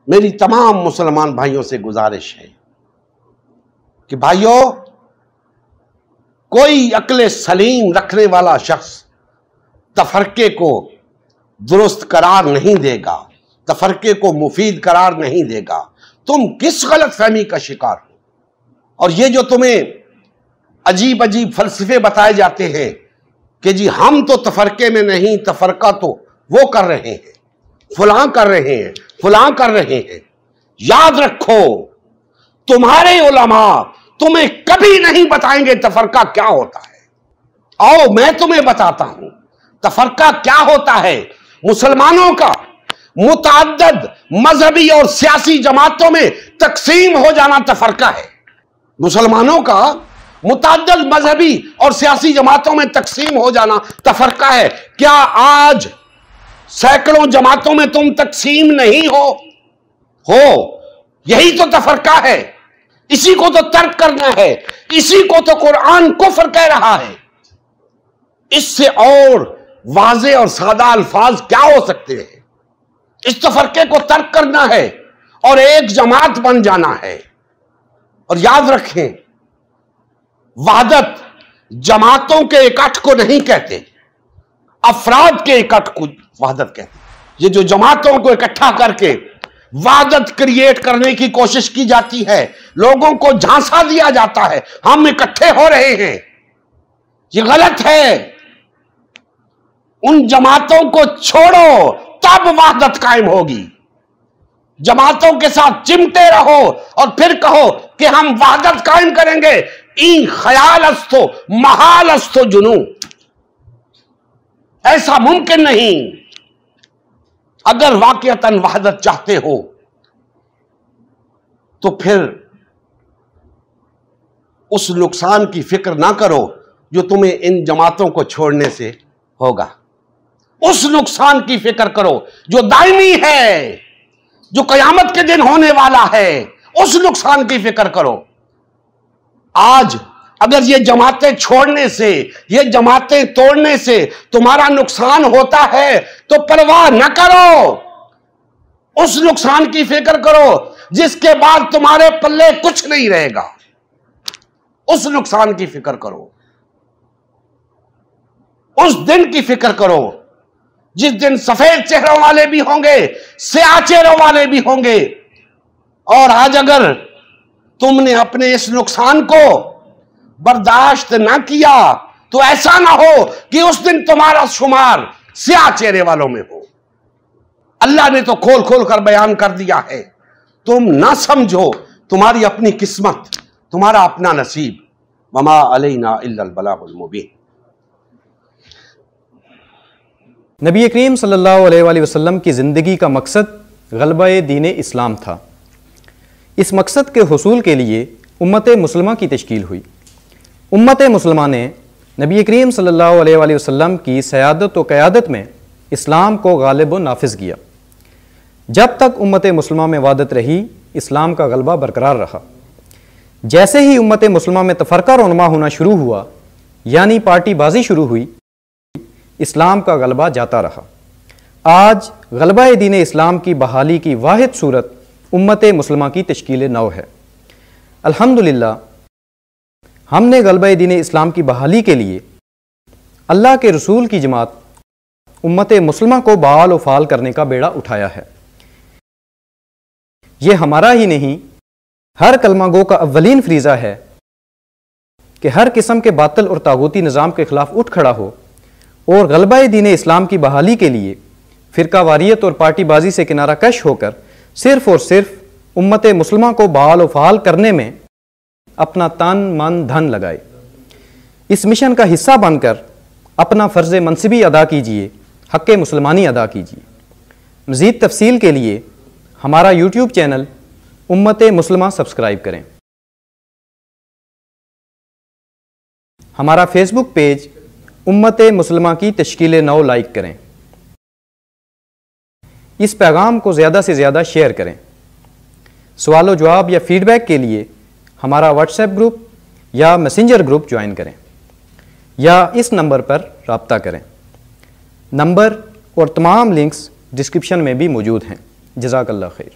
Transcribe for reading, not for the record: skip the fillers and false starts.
मेरी तमाम मुसलमान भाइयों से गुजारिश है कि भाइयों, कोई अक्ल सलीम रखने वाला शख्स तफरके को दुरुस्त करार नहीं देगा, तफरके को मुफीद करार नहीं देगा। तुम किस गलत फहमी का शिकार हो? और ये जो तुम्हें अजीब अजीब फलसफे बताए जाते हैं कि जी हम तो तफरके में नहीं, तफरका तो वो कर रहे हैं, फलां कर रहे हैं, फलां कर रहे हैं। याद रखो, तुम्हारे उलमा तुम्हें कभी नहीं बताएंगे तफरका क्या होता है। आओ मैं तुम्हें बताता हूं तफरका क्या होता है। मुसलमानों का मुतअद्दिद मजहबी और सियासी जमातों में तकसीम हो जाना तफरका है। मुसलमानों का मुतअद्दिद मजहबी और सियासी जमातों में तकसीम हो जाना तफरका है। क्या आज सैकड़ों जमातों में तुम तकसीम नहीं हो? यही तो तफरका है। इसी को तो तर्क करना है, इसी को तो कुरान कुफ्र कह रहा है। इससे और वाज़े और सादा अल्फाज क्या हो सकते हैं? इस तफरके को तर्क करना है और एक जमात बन जाना है। और याद रखें, वहदत जमातों के इकट्ठ को नहीं कहते, अफराद के इकट्ठ को वहदत कहते। ये जो जमातों को इकट्ठा करके वहदत क्रिएट करने की कोशिश की जाती है, लोगों को झांसा दिया जाता है हम इकट्ठे हो रहे हैं, ये गलत है। उन जमातों को छोड़ो, तब वहदत कायम होगी। जमातों के साथ चिमटे रहो और फिर कहो कि हम वहदत कायम करेंगे, ई ख्याल अस्तो महाल अस्तो जुनू, ऐसा मुमकिन नहीं। अगर वाकईतन वहदत चाहते हो तो फिर उस नुकसान की फिक्र ना करो जो तुम्हें इन जमातों को छोड़ने से होगा। उस नुकसान की फिक्र करो जो दायमी है, जो कयामत के दिन होने वाला है। उस नुकसान की फिक्र करो। आज अगर ये जमातें छोड़ने से, ये जमातें तोड़ने से तुम्हारा नुकसान होता है तो परवाह न करो, उस नुकसान की फिक्र करो जिसके बाद तुम्हारे पल्ले कुछ नहीं रहेगा। उस नुकसान की फिक्र करो, उस दिन की फिक्र करो जिस दिन सफेद चेहरों वाले भी होंगे, स्याह चेहरों वाले भी होंगे। और आज अगर तुमने अपने इस नुकसान को बर्दाश्त ना किया तो ऐसा ना हो कि उस दिन तुम्हारा शुमार स्याह चेहरे वालों में हो। अल्लाह ने तो खोल खोल कर बयान कर दिया है। तुम ना समझो, तुम्हारी अपनी किस्मत, तुम्हारा अपना नसीब। वमा अलैना इल्लल बलागुल मुबीन। नबी करीम सल्लल्लाहु अलैहि वसल्लम की ज़िंदगी का मकसद ग़लबा-ए दीन इस्लाम था। इस मकसद के हुसूल के लिए उम्मत मुस्लिमा की तश्कील हुई। उम्मत मुस्लिमा ने नबी करीम सल्लल्लाहु अलैहि वसल्लम की सयादत व क़यादत में इस्लाम को गालिब व नाफिज़ किया। जब तक उम्मत मुस्लिमा में वहदत रही, इस्लाम का गलबा बरकरार रहा। जैसे ही उम्मत मुस्लिमा में तफरका रोनमा होना शुरू हुआ, यानी पार्टीबाजी शुरू हुई, इस्लाम का गलबा जाता रहा। आज गलबा-ए दीन इस्लाम की बहाली की वाहिद सूरत उम्मत मुस्लिमा की तश्कील नौ है। अल्हम्दुलिल्लाह, हमने गलबा-ए दीन इस्लाम की बहाली के लिए अल्लाह के रसूल की जमात उम्मत मुस्लिमा को बाल व फाल करने का बेड़ा उठाया है। ये हमारा ही नहीं, हर कलमा गो का अव्वलीन फरीज़ा है कि हर किस्म के बातिल और तागूती निज़ाम के खिलाफ उठ खड़ा हो और गलबा-ए दीन इस्लाम की बहाली के लिए फ़िरका वारियत और पार्टीबाजी से किनारा कश होकर सिर्फ़ और सिर्फ उम्मत मुस्लिमा को बाल व फाल करने में अपना तन मन धन लगाए। इस मिशन का हिस्सा बनकर अपना फ़र्ज़ मनसिबी अदा कीजिए, हक़ मुसलमानी अदा कीजिए। मज़ीद तफ़सील के लिए हमारा यूट्यूब चैनल उम्मत मुस्लिमा सब्सक्राइब करें। हमारा फेसबुक पेज उम्मत मुस्लिमा की तश्कील नौ लाइक करें। इस पैगाम को ज़्यादा से ज़्यादा शेयर करें। सवाल जवाब या फ़ीडबैक के लिए हमारा व्हाट्सएप ग्रुप या मैसेंजर ग्रुप ज्वाइन करें या इस नंबर पर रब्ता करें। नंबर और तमाम लिंक्स डिस्क्रिप्शन में भी मौजूद हैं। जज़ाकल्लाह खैर।